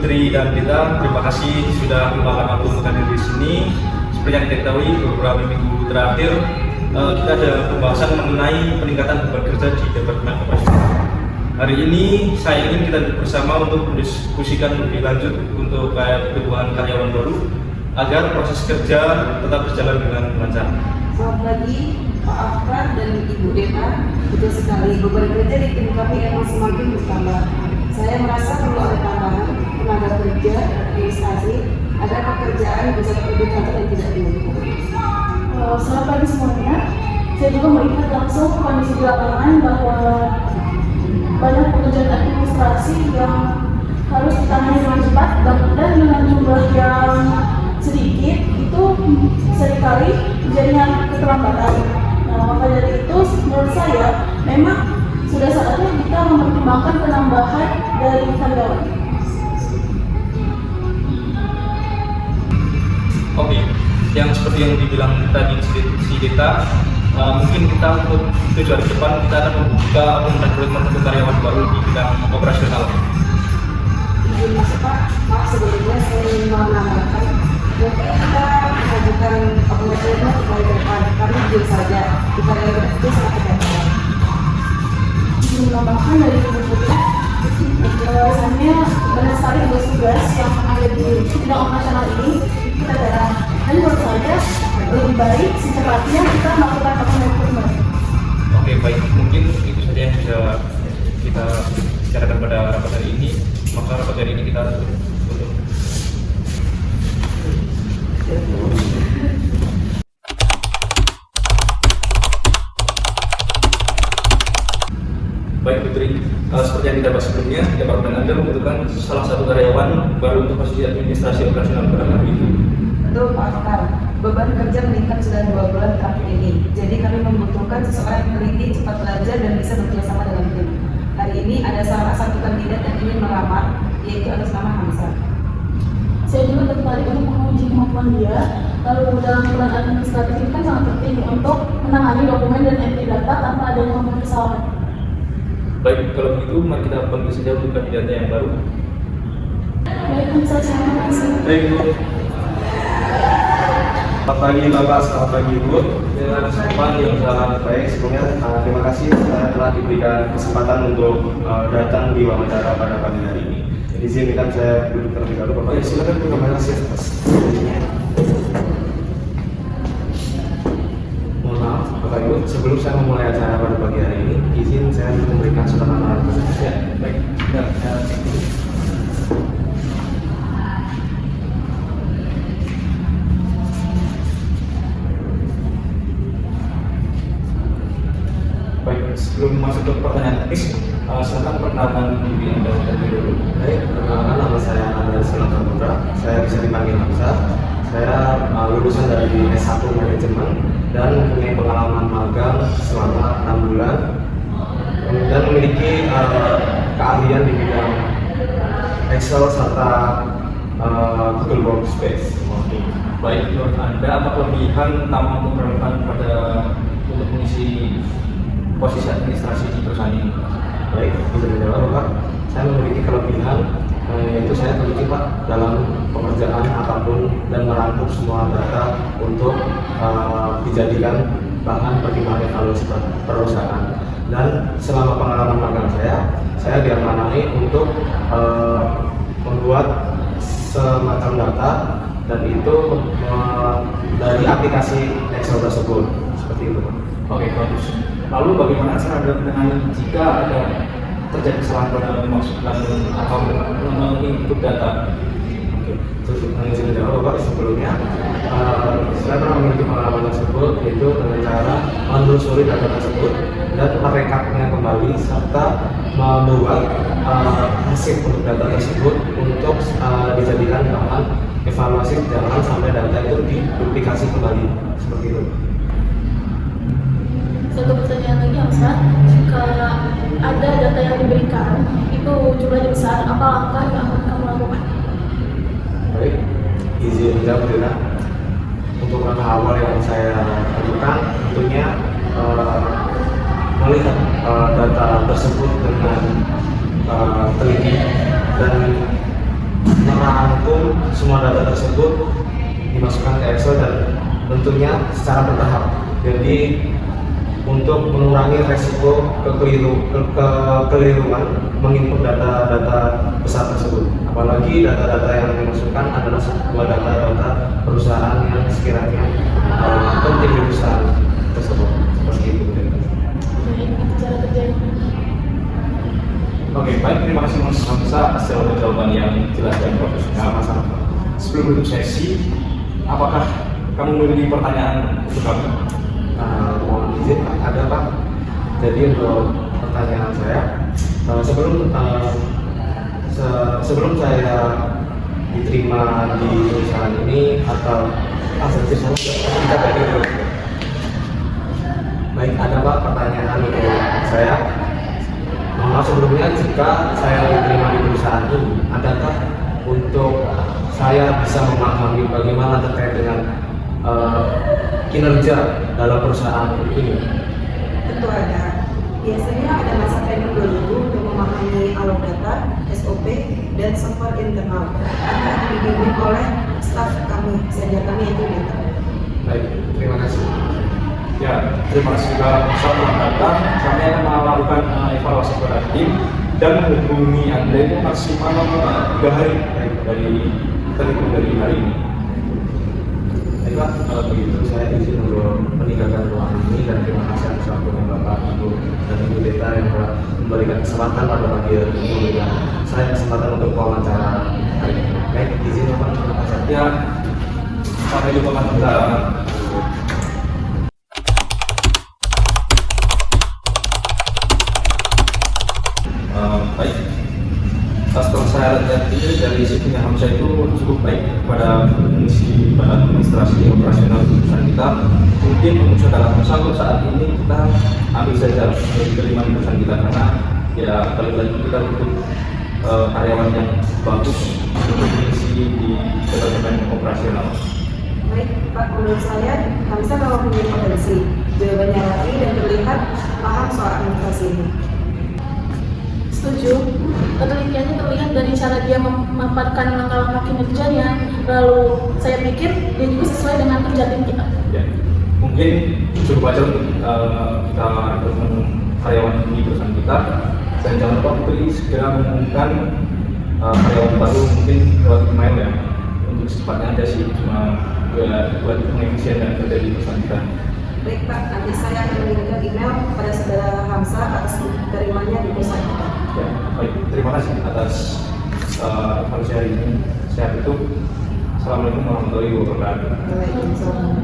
Putri dan Dita, terima kasih sudah meluangkan waktu untuk hadir di sini. Seperti yang kita ketahui, beberapa minggu terakhir kita ada pembahasan mengenai peningkatan beban kerja di Departemen Operasional. Hari ini saya ingin kita bersama untuk mendiskusikan lebih lanjut untuk kebutuhan karyawan baru agar proses kerja tetap berjalan dengan lancar. Selamat pagi, Pak Afran dan Ibu Deta. Betul sekali, beban kerja di tim kami emang semakin bertambah. Saya merasa perlu ada tambahan tenaga kerja dan administrasi agar pekerjaan bisa lebih cepat dan tidak menumpuk. Selamat pagi semuanya. Saya juga melihat langsung kondisi di lapangan bahwa banyak pekerjaan administrasi yang harus ditangani dengan cepat dan dengan jumlah yang sedikit itu seringkali terjadinya keterlambatan. Nah, maka dari itu menurut saya memang sudah saatnya kita mempertimbangkan penambahan dari karyawan. Oke, yang seperti yang dibilang tadi si Dita, mungkin kita untuk tujuan depan kita akan membuka rekrutmen untuk karyawan baru di bidang operasional. Izin masuk Pak, sebelumnya saya ingin menambahkan mungkin kita mengajukan rekrutmen ke depan, kami jujur saja di karyawan itu sangat kebanyakan. Izin menambahkan dari Ibu Putri, bahwasannya banyak sekali tugas yang ada di bidang operasional ini kita darah. Dan menurut saya lebih baik secepatnya kita melakukan rekrutmen. Oke, baik, mungkin itu saja yang bisa kita bicarakan pada rapat hari ini. Maka rapat hari ini kita tutup. Baik Putri, seperti yang kita bahas sebelumnya, Departemen Anda membutuhkan salah satu karyawan baru untuk posisi administrasi operasional pada hari itu. Betul Pak Afran, beban kerja meningkat sudah 2 bulan terakhir ini. Jadi kami membutuhkan seseorang yang teliti, cepat belajar dan bisa bekerjasama dengan tim. Hari ini ada salah satu kandidat yang ingin melamar, yaitu atas nama Hamzah. Saya juga tertarik untuk menguji kemampuan dia. Lalu dalam peran administratif ini kan sangat penting untuk menangani dokumen dan entry data tanpa adanya kesalahan. Baik, kalau begitu mari kita panggil saja untuk kandidatnya yang baru. Baik, terima kasih. Baik, Bu. Selamat pagi Bapak, selamat pagi Ibu. Dengan kesempatan yang sangat Baik, sebelumnya terima kasih telah diberikan kesempatan untuk datang di wawancara pada pagi hari ini. Izinkan saya duduk terlebih dahulu Bapak. Ya, silakan Bu. Terima kasih atas Mohon maaf Bapak Ibu, sebelum saya memulai acara pada pagi hari ini, izin saya memberikan surat lamaran kerja. Ya, baik. Nah, baik, sebelum masuk ke pertanyaan teknis, silakan perkenalkan diri Anda terlebih dahulu. Baik, perkenalkan nama saya Andreas Putra. Saya bisa dipanggil Hamzah. Saya lulusan dari S1 Manajemen dan mempunyai pengalaman magang selama 6 bulan dan memiliki keahlian di bidang Excel serta Google Workspace. Oke. Baik, menurut Anda apa kelebihan utama untuk relevan pada untuk mengisi posisi administrasi di perusahaan ini? Baik, bisa dijawab Pak. Saya memiliki kelebihan yaitu saya teliti Pak dalam pekerjaan apapun dan merangkum semua data untuk dijadikan bahan pertimbangan evaluasi perusahaan. Dan selama pengalaman magang saya diamanai untuk membuat semacam data dan itu dari aplikasi Excel tersebut seperti itu Pak. Oke, bagus. Lalu bagaimana cara dengan jika ada terjadi kesalahan pada memasukkan atau menginput data? Untuk mengisi jawab Bapak, sebelumnya saya pernah memiliki pengalaman tersebut, yaitu dengan cara menelusuri data tersebut dan merekapnya kembali serta membuat hasil untuk data tersebut untuk dijadikan bahan evaluasi, jangan sampai data itu diduplikasi kembali seperti itu. Satu pertanyaan lagi Hamzah, jika ada data yang diberikan itu jumlahnya besar, apa langkah yang akan kamu lakukan? Baik, izin jawab Dina. Untuk langkah awal yang saya lakukan tentunya melihat data tersebut dengan teliti dan semua data tersebut dimasukkan ke Excel dan tentunya secara bertahap. Jadi untuk mengurangi resiko kekeliruan menginput data-data besar tersebut. Apalagi data-data yang dimasukkan adalah sebuah data-data perusahaan yang sekiranya penting di perusahaan tersebut. Seperti itu. Baik, itu cara kerjanya. Oke, baik, terima kasih Mas Hamsa atas jawaban yang jelas dan profesional. Sebelum menutup sesi, apakah kamu memiliki pertanyaan untuk kami? Mohon izin Pak, ada Pak. Jadi untuk pertanyaan saya, sebelum saya diterima di perusahaan ini atau kita tadi baik, ada Pak pertanyaan untuk saya. Mohon maaf sebelumnya, jika saya diterima di perusahaan ini, adakah untuk saya bisa memahami bagaimana terkait dengan kinerja dalam perusahaan ini? Tentu ada. Biasanya ada masa training dulu untuk memahami alur data, SOP, dan software internal. Akan dibimbing oleh staf kami, senior kami itu data. Baik, terima kasih. Ya, terima kasih juga telah datang. Kami akan melakukan evaluasi pada tim dan menghubungi Anda itu maksimal 3 hari terhitung dari hari ini. Baik Pak, kalau begitu saya izin untuk meninggalkan ruangan ini dan terima kasih atas waktunya Bapak, Ibu, dan Ibu Deta yang telah memberikan kesempatan pada pagi hari ini memberikan saya kesempatan untuk wawancara hari ini. Baik, izin Bapak, terima kasih. Ya, sampai jumpa Mas Hamsa. Baik, setelah saya lihat ini dari CV Hamsa itu cukup baik pada fungsi pada administrasi operasional perusahaan kita. Mungkin untuk saudara Hamsa untuk saat ini kita ambil saja dari kelima di perusahaan kita, karena ya balik lagi kita butuh karyawan yang bagus untuk mengisi di departemen operasional. Baik, Pak, menurut saya Hamsa kalau punya potensi, jawabannya rapi dan terlihat paham soal administrasi ini. Setuju. Ketelitiannya terlihat dari cara dia memaparkan langkah-langkah kinerjanya. Lalu saya pikir dia juga sesuai dengan kerja tim kita. Ya, mungkin cukup aja untuk kita bertemu karyawan di perusahaan kita, dan jangan lupa Putri segera mengumumkan karyawan baru mungkin lewat email ya, untuk secepatnya aja sih, cuma buat pengefisien dan kerja di perusahaan kita. Baik Pak, nanti saya akan mengirimkan email pada saudara Hamsa atas terimanya di perusahaan kita. Ya, baik, terima kasih atas evaluasi hari ini. Saya tutup. Assalamualaikum warahmatullahi wabarakatuh. Waalaikumsalam.